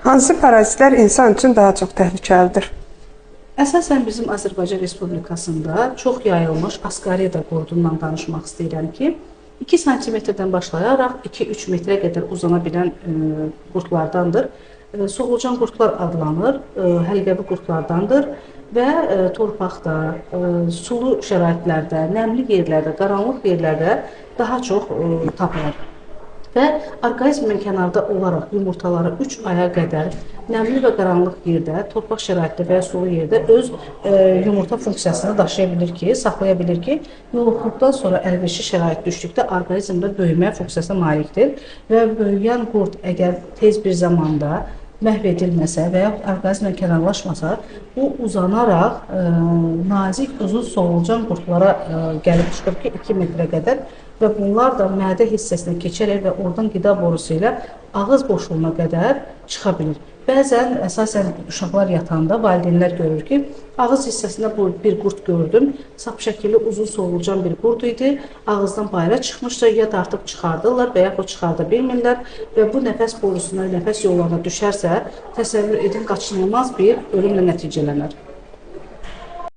Hansı parazitlər insan üçün daha çox təhlükəlidir? Əsasən bizim Azərbaycan Respublikasında çox yayılmış askarida qurdundan danışmaq istəyirəm ki, 2 sm-dən başlayaraq 2-3 metrə qədər uzana bilən qurdlardandır. Soğulcan qurdlar adlanır, həlqəvi qurdlardandır və torpaqda, sulu şəraitlərdə, nəmli yerlərdə, qaranlıq yerlərdə daha çox tapılır. Və orqanizmin kənarda olaraq yumurtaları 3 aya qədər nəmli və qaranlıq yerdə, torpaq şəraitində və ya sulu yerdə öz yumurta funksiyasını daşıya bilir ki, saxlaya bilir ki, yoluxduqdan sonra əlverişli şərait düşdükdə orqanizmdə böyümə funksiyasına malikdir və böyüyən qurd əgər tez bir zamanda məhv edilməsə və ya orqanizmlə kənarlaşmasa, bu uzanaraq nazik, uzun soğulcan qurdlara gəlib çıxır ki, 2 metrə qədər və bunlar da mədə hissəsinə keçərək və oradan qida borusu ilə ağız boşluğuna qədər çıxa bilir. Bəzən, əsasən uşaqlar yatanda valideynlər görür ki, ağız hissəsində bir qurd gördüm, sap şəkilli uzun soğulcan bir qurd idi, ağızdan bayıra çıxmışdı, ya dartıb çıxardırlar və yaxud çıxarda bilmirlər və bu nəfəs borusuna, nəfəs yollarına düşərsə, təsəvvür edin, qaçınılmaz bir ölümlə nəticələnər.